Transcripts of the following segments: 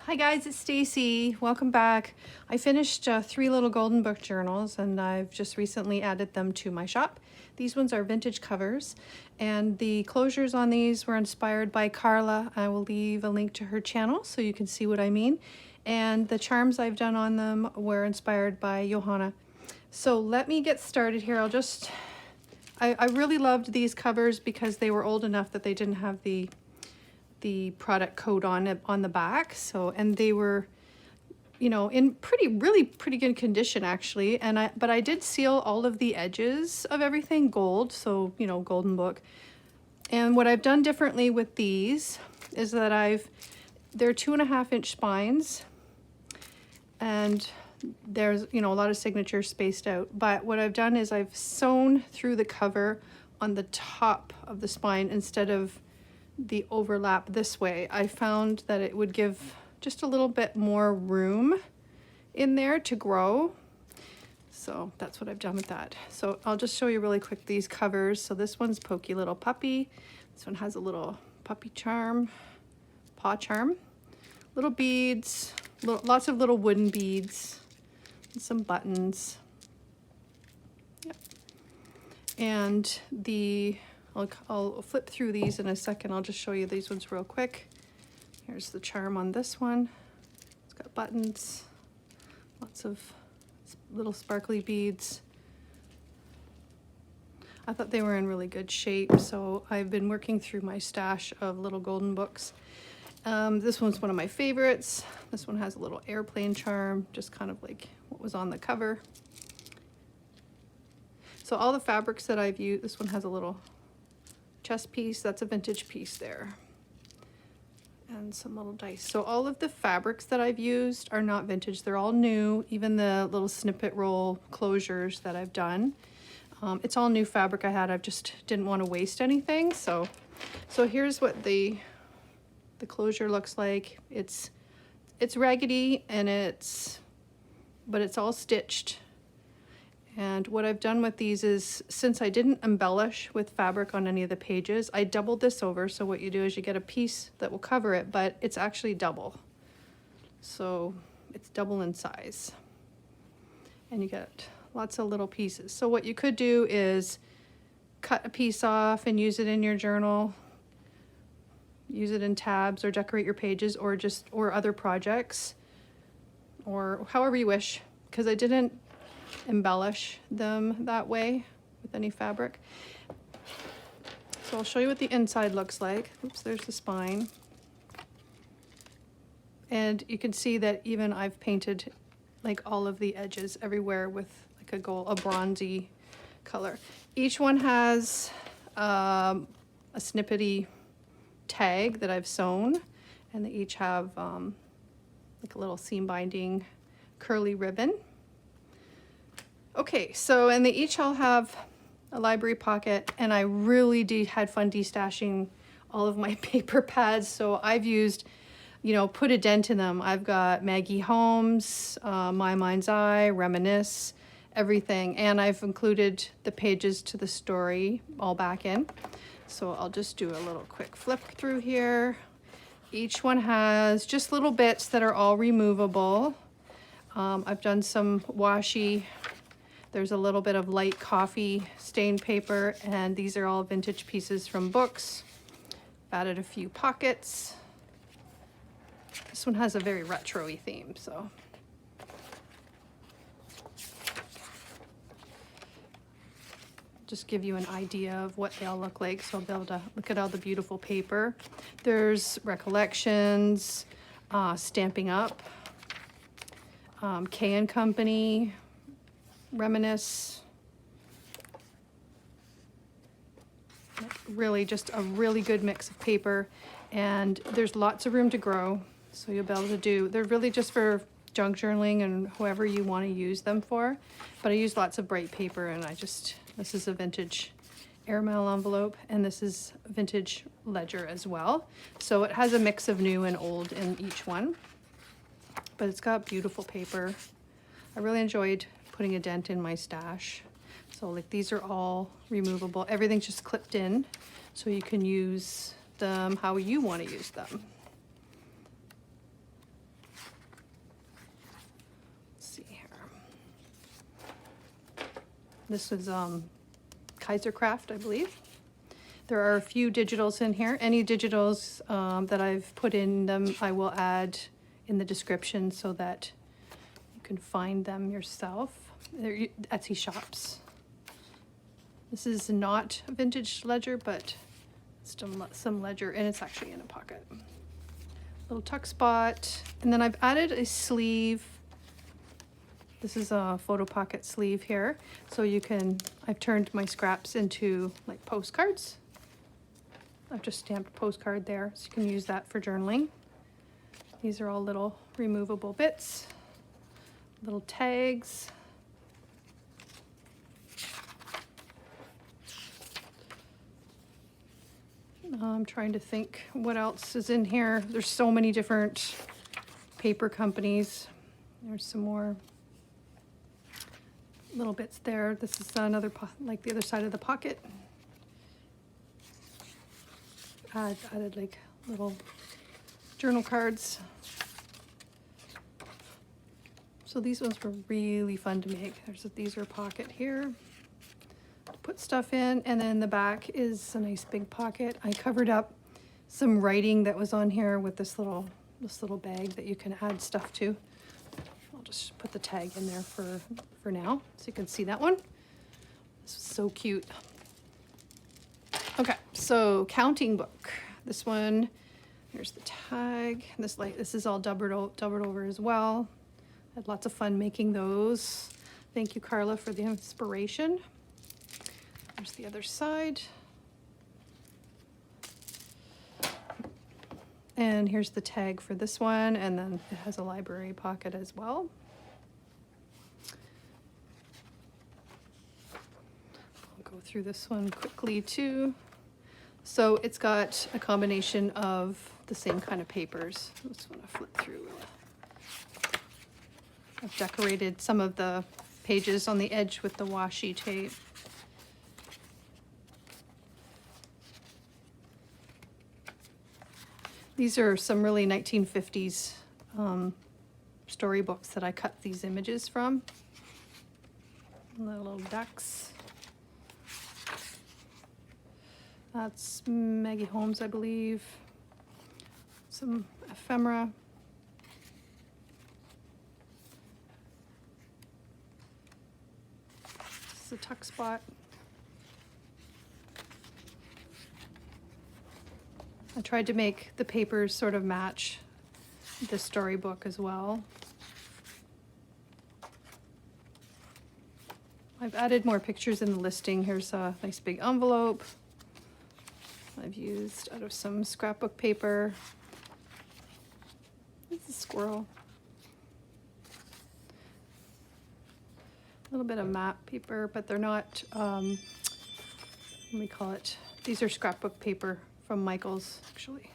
Hi guys, it's Stacy. Welcome back. I finished 3 little golden book journals and I've just recently added them to my shop. These ones are vintage covers and the closures on these were inspired by Carla. I will leave a link to her channel so you can see what I mean. And the charms I've done on them were inspired by Johanna. So let me get started here. I really loved these covers because they were old enough that they didn't have the product code on it on the back. So, and they were, you know, in really pretty good condition actually. And but I did seal all of the edges of everything gold. So, you know, golden book. And what I've done differently with these is that they're 2.5-inch spines and there's, you know, a lot of signatures spaced out. But what I've done is I've sewn through the cover on the top of the spine instead of the overlap this way. I found that it would give just a little bit more room in there to grow. So that's what I've done with that. So I'll just show you really quick these covers. So this one's Pokey Little Puppy. This one has a little puppy charm, paw charm, little beads, lots of little wooden beads, and some buttons. Yep. And I'll flip through these in a second. I'll just show you these ones real quick. Here's the charm on this one. It's got buttons, lots of little sparkly beads. I thought they were in really good shape, so I've been working through my stash of little golden books. This one's one of my favorites. This one has a little airplane charm, just kind of like what was on the cover. So all the fabrics that I've used, this one has a little chest piece, that's a vintage piece there, and some little dice. So all of the fabrics that I've used are not vintage, they're all new, even the little snippet roll closures that I've done. It's all new fabric I had. I just didn't want to waste anything. So here's what the closure looks like. It's raggedy and but it's all stitched. And what I've done with these is, since I didn't embellish with fabric on any of the pages, I doubled this over. So what you do is you get a piece that will cover it, but it's actually double. So it's double in size. And you get lots of little pieces. So what you could do is cut a piece off and use it in your journal, use it in tabs or decorate your pages or other projects or however you wish, because I didn't embellish them that way with any fabric. So I'll show you what the inside looks like. Oops, there's the spine. And you can see that even I've painted like all of the edges everywhere with like a bronzy color. Each one has a snippety tag that I've sewn, and they each have like a little seam binding curly ribbon. Okay, so, and they each all have a library pocket, and I really had fun destashing all of my paper pads. So I've used, you know, Put a Dent in them. I've got Maggie Holmes, My Mind's Eye, Reminisce, everything. And I've included the pages to the story all back in. So I'll just do a little quick flip through here. Each one has just little bits that are all removable. I've done some washi. There's a little bit of light coffee stained paper, and these are all vintage pieces from books. I've added a few pockets. This one has a very retro-y theme, so. Just give you an idea of what they all look like, so I'll be able to look at all the beautiful paper. There's Recollections, Stamping Up, K & Company, Reminisce. Really just a really good mix of paper, and there's lots of room to grow, so you'll be able to do, they're really just for junk journaling and whoever you want to use them for. But I use lots of bright paper, and this is a vintage airmail envelope, and this is vintage ledger as well. So it has a mix of new and old in each one, but it's got beautiful paper. I really enjoyed putting a dent in my stash. So like these are all removable. Everything's just clipped in, so you can use them how you want to use them. This is Kaiser Craft, I believe. There are a few digitals in here. Any digitals that I've put in them, I will add in the description so that you can find them yourself. They're Etsy shops. This is not a vintage ledger, but some ledger, and it's actually in a pocket. Little tuck spot, and then I've added a sleeve. This is a photo pocket sleeve here, so I've turned my scraps into like postcards. I've just stamped a postcard there, so you can use that for journaling. These are all little removable bits, little tags. I'm trying to think what else is in here. There's so many different paper companies. There's some more little bits there. This is another, like the other side of the pocket. I've added like little journal cards. So these ones were really fun to make. These are a pocket here to put stuff in, and then the back is a nice big pocket. I covered up some writing that was on here with this little bag that you can add stuff to. I'll just put the tag in there for now so you can see that one. This is so cute. Okay, so counting book. This one, here's the tag. This is all doubled over as well. I had lots of fun making those. Thank you, Carla, for the inspiration. There's the other side. And here's the tag for this one, and then it has a library pocket as well. I'll go through this one quickly too. So it's got a combination of the same kind of papers. I just want to flip through. I've decorated some of the pages on the edge with the washi tape. These are some really 1950s storybooks that I cut these images from. Little ducks. That's Maggie Holmes, I believe. Some ephemera. This is a tuck spot. I tried to make the papers sort of match the storybook as well. I've added more pictures in the listing. Here's a nice big envelope I've used out of some scrapbook paper. This is a squirrel. A little bit of map paper, but they're not, let me call it, these are scrapbook paper from Michaels, actually.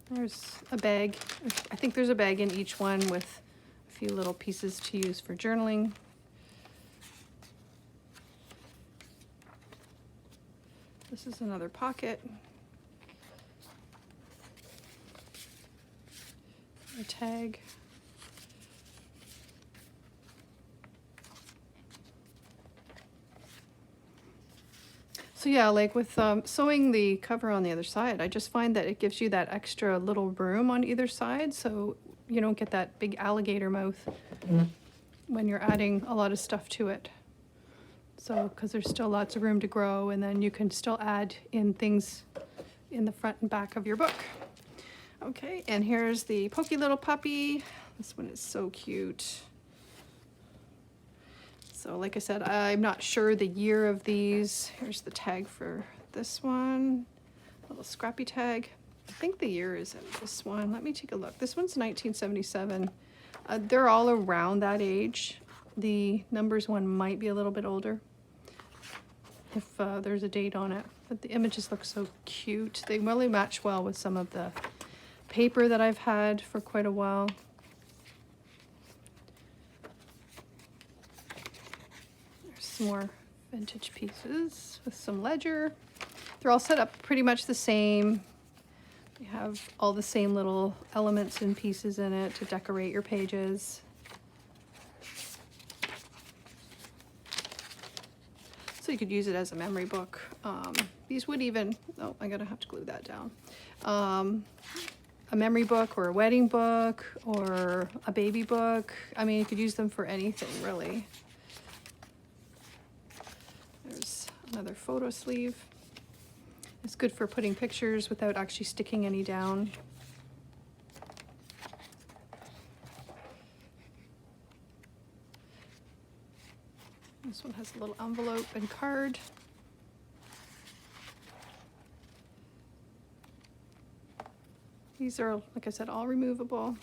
There's a bag. I think there's a bag in each one with a few little pieces to use for journaling. This is another pocket. A tag. So yeah, like with sewing the cover on the other side, I just find that it gives you that extra little room on either side, so you don't get that big alligator mouth when you're adding a lot of stuff to it. So, because there's still lots of room to grow, and then you can still add in things in the front and back of your book. Okay, and here's the Pokey Little Puppy. This one is so cute. So like I said, I'm not sure the year of these. Here's the tag for this one. A little scrappy tag. I think the year is in this one. Let me take a look. This one's 1977. They're all around that age. The numbers one might be a little bit older if there's a date on it. But the images look so cute. They really match well with some of the paper that I've had for quite a while. There's some more vintage pieces with some ledger. They're all set up pretty much the same. You have all the same little elements and pieces in it to decorate your pages. So you could use it as a memory book. These would even, oh, I'm gonna have to glue that down. A memory book or a wedding book or a baby book. I mean, you could use them for anything, really. There's another photo sleeve. It's good for putting pictures without actually sticking any down. This one has a little envelope and card. These are, like I said, all removable.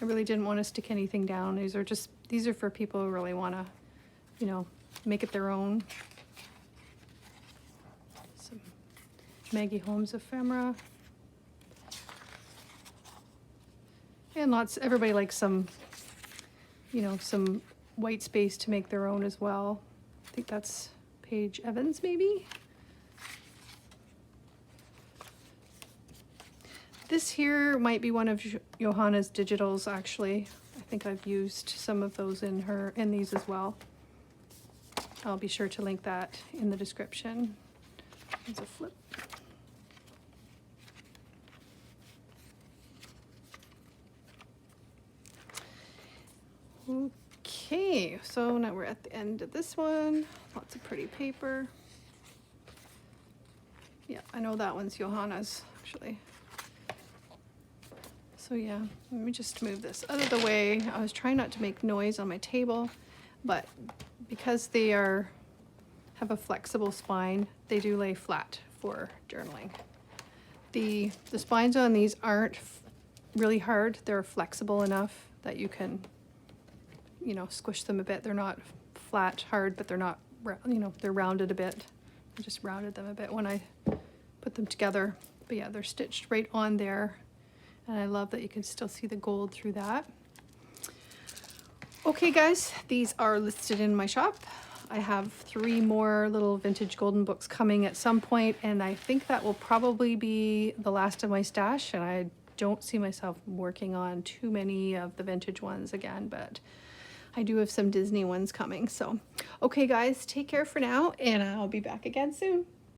I really didn't want to stick anything down. These are for people who really want to, you know, make it their own. Some Maggie Holmes ephemera. And everybody likes some, you know, some white space to make their own as well. I think that's Paige Evans, maybe? This here might be one of Johanna's digitals, actually. I think I've used some of those in these as well. I'll be sure to link that in the description. There's a flip. Okay, so now we're at the end of this one. Lots of pretty paper. Yeah, I know that one's Johanna's, actually. So yeah, let me just move this out of the way. I was trying not to make noise on my table, but because they have a flexible spine, they do lay flat for journaling. The spines on these aren't really hard. They're flexible enough that you can, you know, squish them a bit. They're not flat, hard, but they're not, you know, they're rounded a bit. I just rounded them a bit when I put them together. But yeah, they're stitched right on there. And I love that you can still see the gold through that. Okay guys, these are listed in my shop. I have 3 more little vintage golden books coming at some point, and I think that will probably be the last of my stash, and I don't see myself working on too many of the vintage ones again, but I do have some Disney ones coming. So, okay guys, take care for now, and I'll be back again soon.